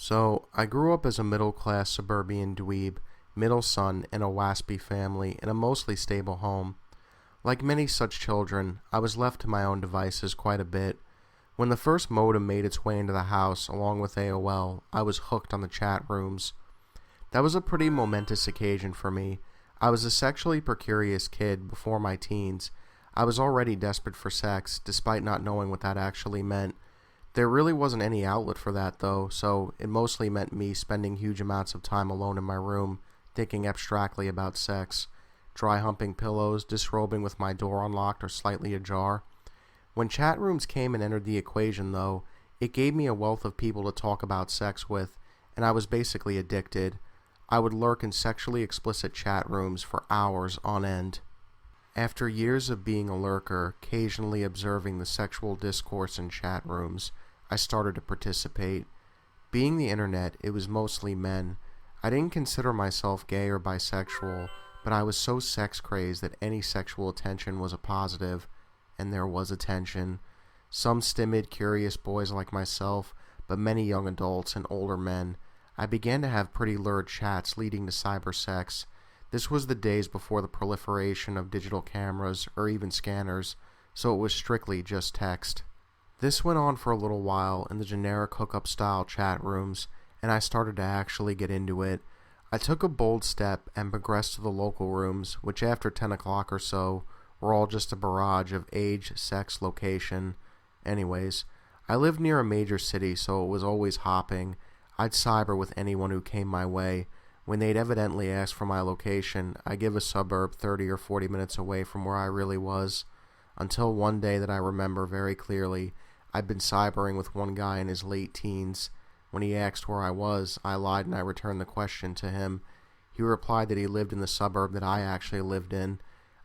So, I grew up as a middle-class suburban dweeb, middle son in a waspy family in a mostly stable home. Like many such children, I was left to my own devices quite a bit. When the first modem made its way into the house along with AOL, I was hooked on the chat rooms. That was a pretty momentous occasion for me. I was a sexually precarious kid before my teens. I was already desperate for sex, despite not knowing what that actually meant. There really wasn't any outlet for that though, so it mostly meant me spending huge amounts of time alone in my room, thinking abstractly about sex, dry humping pillows, disrobing with my door unlocked or slightly ajar. When chat rooms came and entered the equation though, it gave me a wealth of people to talk about sex with, and I was basically addicted. I would lurk in sexually explicit chat rooms for hours on end. After years of being a lurker, occasionally observing the sexual discourse in chat rooms, I started to participate. Being the internet, it was mostly men. I didn't consider myself gay or bisexual, but I was so sex crazed that any sexual attention was a positive, and there was attention. Some timid, curious boys like myself, but many young adults and older men. I began to have pretty lurid chats leading to cyber sex. This was the days before the proliferation of digital cameras or even scanners, so it was strictly just text. This went on for a little while in the generic hookup style chat rooms, and I started to actually get into it. I took a bold step and progressed to the local rooms, which after 10 o'clock or so were all just a barrage of age, sex, location. Anyways, I lived near a major city, so it was always hopping. I'd cyber with anyone who came my way. When they'd evidently ask for my location, I give a suburb 30 or 40 minutes away from where I really was. Until one day that I remember very clearly, I'd been cybering with one guy in his late teens. When he asked where I was, I lied and I returned the question to him. He replied that he lived in the suburb that I actually lived in.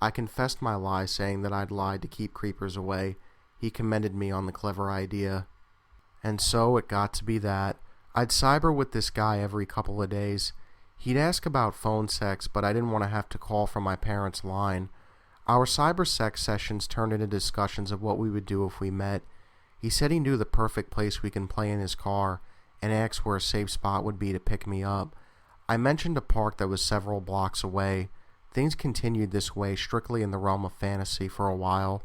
I confessed my lie, saying that I'd lied to keep creepers away. He commended me on the clever idea. And so it got to be that. I'd cyber with this guy every couple of days. He'd ask about phone sex, but I didn't want to have to call from my parents' line. Our cyber sex sessions turned into discussions of what we would do if we met. He said he knew the perfect place we can play in his car, and asked where a safe spot would be to pick me up. I mentioned a park that was several blocks away. Things continued this way, strictly in the realm of fantasy, for a while.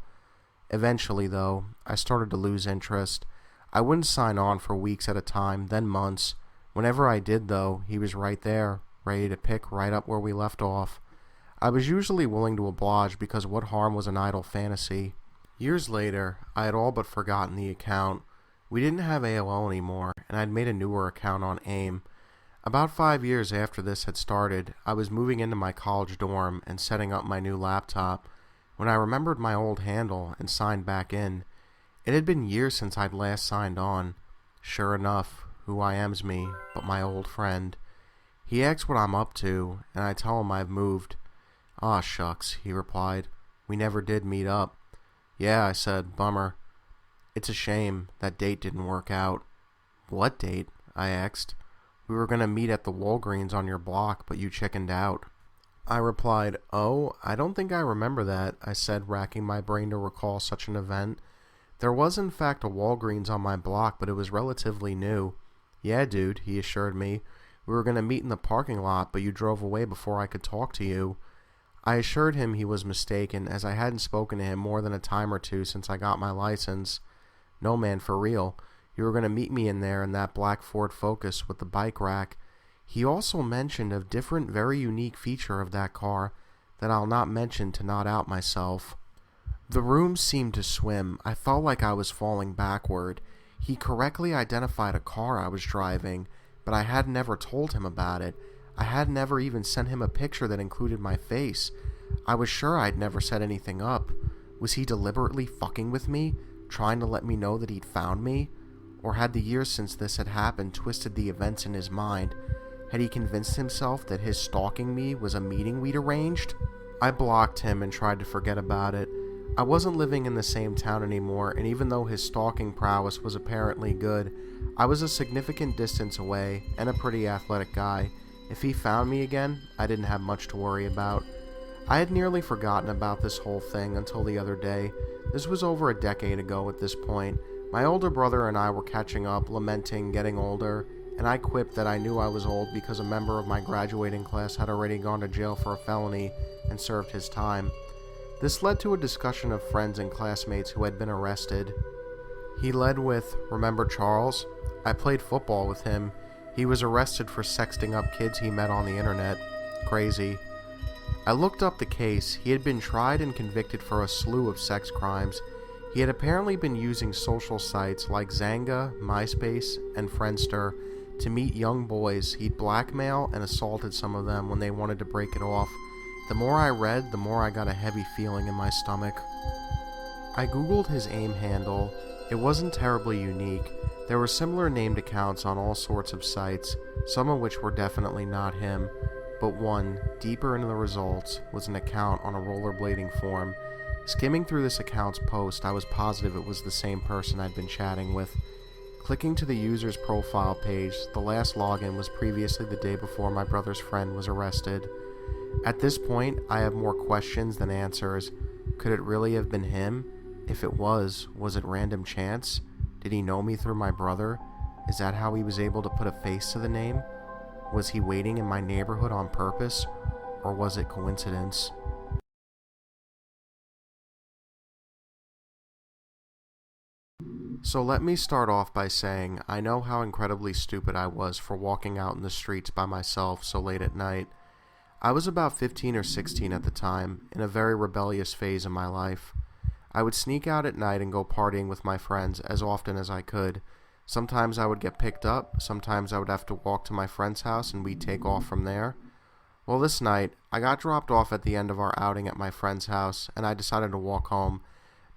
Eventually, though, I started to lose interest. I wouldn't sign on for weeks at a time, then months. Whenever I did, though, he was right there, ready to pick right up where we left off. I was usually willing to oblige because what harm was an idle fantasy? Years later, I had all but forgotten the account. We didn't have AOL anymore, and I'd made a newer account on AIM. About 5 years after this had started, I was moving into my college dorm and setting up my new laptop when I remembered my old handle and signed back in. It had been years since I'd last signed on. Sure enough, who I am's me, but my old friend. He asks what I'm up to, and I tell him I've moved. "Aw, shucks," he replied. "We never did meet up." "Yeah," I said, "bummer." "It's a shame. That date didn't work out." "What date?" I asked. "We were going to meet at the Walgreens on your block, but you chickened out." I replied, "Oh, I don't think I remember that," I said, racking my brain to recall such an event. There was in fact a Walgreens on my block, but it was relatively new. "Yeah, dude," he assured me. "We were going to meet in the parking lot, but you drove away before I could talk to you." I assured him he was mistaken, as I hadn't spoken to him more than a time or two since I got my license. "No, man, for real. You were going to meet me in there in that black Ford Focus with the bike rack." He also mentioned a different, very unique feature of that car that I'll not mention to not out myself. The room seemed to swim. I felt like I was falling backward. He correctly identified a car I was driving, but I had never told him about it. I had never even sent him a picture that included my face. I was sure I'd never set anything up. Was he deliberately fucking with me, trying to let me know that he'd found me? Or had the years since this had happened twisted the events in his mind? Had he convinced himself that his stalking me was a meeting we'd arranged? I blocked him and tried to forget about it. I wasn't living in the same town anymore, and even though his stalking prowess was apparently good, I was a significant distance away and a pretty athletic guy. If he found me again, I didn't have much to worry about. I had nearly forgotten about this whole thing until the other day. This was over a decade ago at this point. My older brother and I were catching up, lamenting getting older, and I quipped that I knew I was old because a member of my graduating class had already gone to jail for a felony and served his time. This led to a discussion of friends and classmates who had been arrested. He led with, "Remember Charles? I played football with him. He was arrested for sexting up kids he met on the internet. Crazy." I looked up the case. He had been tried and convicted for a slew of sex crimes. He had apparently been using social sites like Zanga, MySpace, and Friendster to meet young boys. He'd blackmail and assaulted some of them when they wanted to break it off. The more I read, the more I got a heavy feeling in my stomach. I googled his AIM handle. It wasn't terribly unique. There were similar named accounts on all sorts of sites, some of which were definitely not him, but one, deeper into the results, was an account on a rollerblading forum. Skimming through this account's post, I was positive it was the same person I'd been chatting with. Clicking to the user's profile page, the last login was previously the day before my brother's friend was arrested. At this point, I have more questions than answers. Could it really have been him? If it was it random chance? Did he know me through my brother? Is that how he was able to put a face to the name? Was he waiting in my neighborhood on purpose? Or was it coincidence? So let me start off by saying I know how incredibly stupid I was for walking out in the streets by myself so late at night. I was about 15 or 16 at the time, in a very rebellious phase in my life. I would sneak out at night and go partying with my friends as often as I could. Sometimes I would get picked up, sometimes I would have to walk to my friend's house and we'd take off from there. Well, this night, I got dropped off at the end of our outing at my friend's house, and I decided to walk home.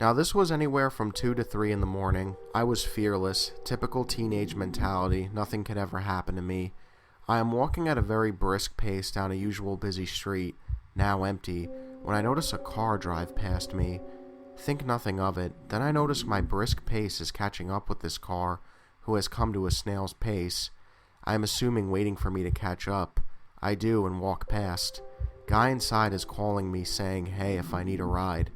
Now, this was anywhere from 2 to 3 in the morning. I was fearless, typical teenage mentality, nothing could ever happen to me. I am walking at a very brisk pace down a usual busy street, now empty, when I notice a car drive past me. Think nothing of it. Then I notice my brisk pace is catching up with this car, who has come to a snail's pace. I am assuming waiting for me to catch up. I do and walk past. Guy inside is calling me saying, "Hey, if I need a ride."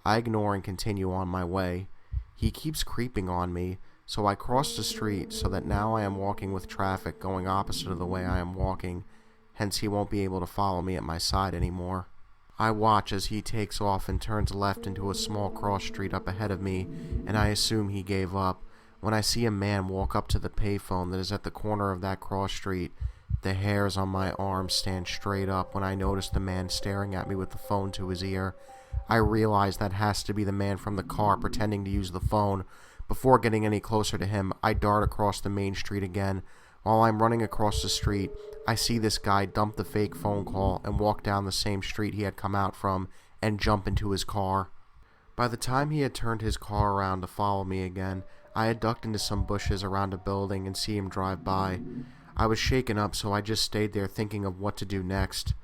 I ignore and continue on my way. He keeps creeping on me, so I cross the street so that now I am walking with traffic going opposite of the way I am walking, hence he won't be able to follow me at my side anymore. I watch as he takes off and turns left into a small cross street up ahead of me, and I assume he gave up. When I see a man walk up to the payphone that is at the corner of that cross street, the hairs on my arm stand straight up when I notice the man staring at me with the phone to his ear. I realize that has to be the man from the car pretending to use the phone. Before getting any closer to him, I dart across the main street again. While I'm running across the street, I see this guy dump the fake phone call and walk down the same street he had come out from and jump into his car. By the time he had turned his car around to follow me again, I had ducked into some bushes around a building and see him drive by. I was shaken up, so I just stayed there thinking of what to do next.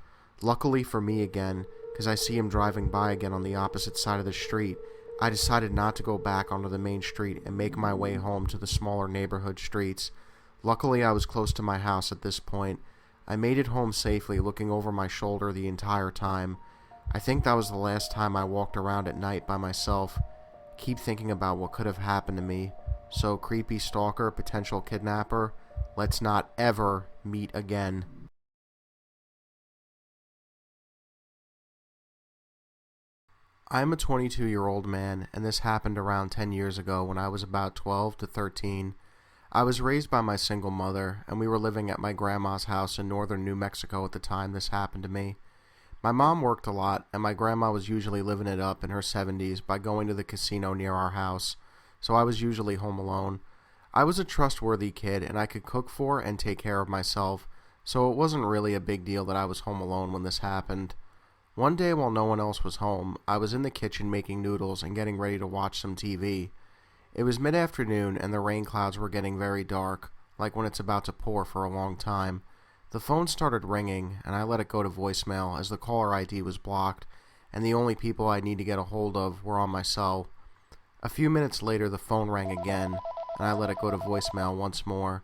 Luckily for me again, because I see him driving by again on the opposite side of the street, I decided not to go back onto the main street and make my way home to the smaller neighborhood streets. Luckily, I was close to my house at this point. I made it home safely, looking over my shoulder the entire time. I think that was the last time I walked around at night by myself. Keep thinking about what could have happened to me. So, creepy stalker, potential kidnapper, let's not ever meet again. I'm a 22-year-old man, and this happened around 10 years ago when I was about 12 to 13. I was raised by my single mother, and we were living at my grandma's house in northern New Mexico at the time this happened to me. My mom worked a lot, and my grandma was usually living it up in her 70s by going to the casino near our house, so I was usually home alone. I was a trustworthy kid, and I could cook for and take care of myself, so it wasn't really a big deal that I was home alone when this happened. One day while no one else was home, I was in the kitchen making noodles and getting ready to watch some TV. It was mid-afternoon and the rain clouds were getting very dark, like when it's about to pour for a long time. The phone started ringing, and I let it go to voicemail as the caller ID was blocked, and the only people I need to get a hold of were on my cell. A few minutes later, the phone rang again, and I let it go to voicemail once more.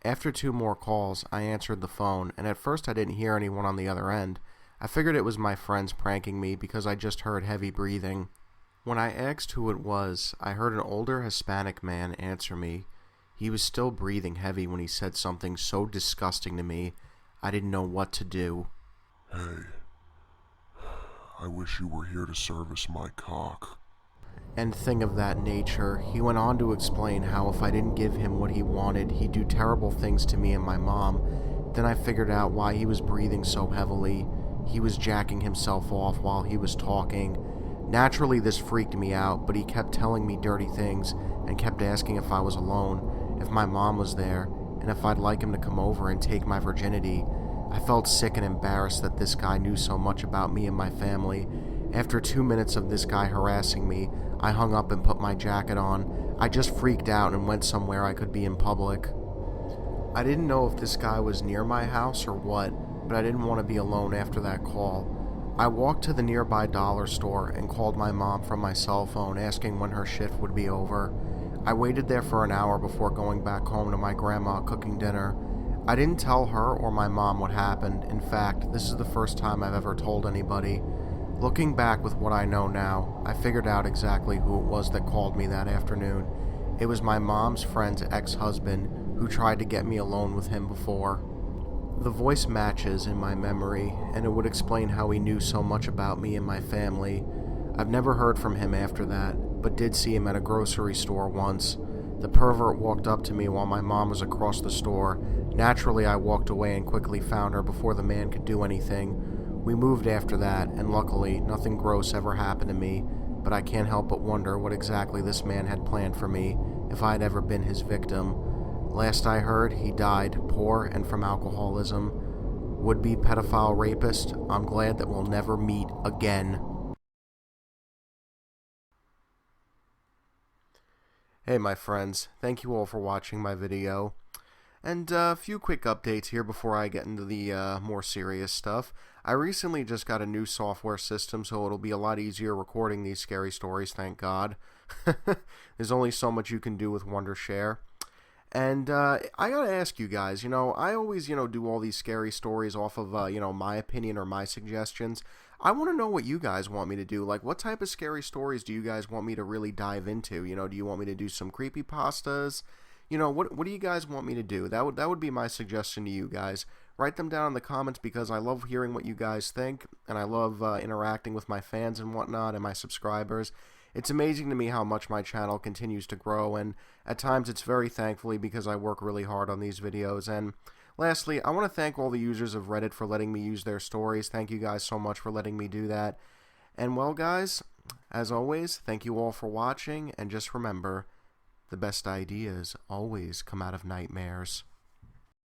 After 2 more calls, I answered the phone, and at first I didn't hear anyone on the other end. I figured it was my friends pranking me because I just heard heavy breathing. When I asked who it was, I heard an older Hispanic man answer me. He was still breathing heavy when he said something so disgusting to me, I didn't know what to do. Hey, I wish you were here to service my cock. And thing of that nature, he went on to explain how if I didn't give him what he wanted, he'd do terrible things to me and my mom. Then I figured out why he was breathing so heavily. He was jacking himself off while he was talking. Naturally, this freaked me out, but he kept telling me dirty things and kept asking if I was alone, if my mom was there, and if I'd like him to come over and take my virginity. I felt sick and embarrassed that this guy knew so much about me and my family. After 2 minutes of this guy harassing me, I hung up and put my jacket on. I just freaked out and went somewhere I could be in public. I didn't know if this guy was near my house or what, but I didn't want to be alone after that call. I walked to the nearby dollar store and called my mom from my cell phone asking when her shift would be over. I waited there for an hour before going back home to my grandma cooking dinner. I didn't tell her or my mom what happened. In fact, this is the first time I've ever told anybody. Looking back with what I know now, I figured out exactly who it was that called me that afternoon. It was my mom's friend's ex-husband who tried to get me alone with him before. The voice matches in my memory, and it would explain how he knew so much about me and my family. I've never heard from him after that, but did see him at a grocery store once. The pervert walked up to me while my mom was across the store. Naturally, I walked away and quickly found her before the man could do anything. We moved after that, and luckily, nothing gross ever happened to me, but I can't help but wonder what exactly this man had planned for me, if I had ever been his victim. Last I heard, he died, poor and from alcoholism. Would-be pedophile rapist, I'm glad that we'll never meet again. Hey my friends, thank you all for watching my video. And a few quick updates here before I get into the more serious stuff. I recently just got a new software system, so it'll be a lot easier recording these scary stories, thank God. There's only so much you can do with Wondershare. And I gotta ask you guys, I always, do all these scary stories off of, my opinion or my suggestions. I want to know what you guys want me to do. Like, what type of scary stories do you guys want me to really dive into? Do you want me to do some creepypastas? What do you guys want me to do? That would be my suggestion to you guys. Write them down in the comments because I love hearing what you guys think, and I love interacting with my fans and whatnot and my subscribers. It's amazing to me how much my channel continues to grow, and at times it's very thankfully because I work really hard on these videos. And lastly, I want to thank all the users of Reddit for letting me use their stories. Thank you guys so much for letting me do that. And well guys, as always, thank you all for watching, and just remember, the best ideas always come out of nightmares.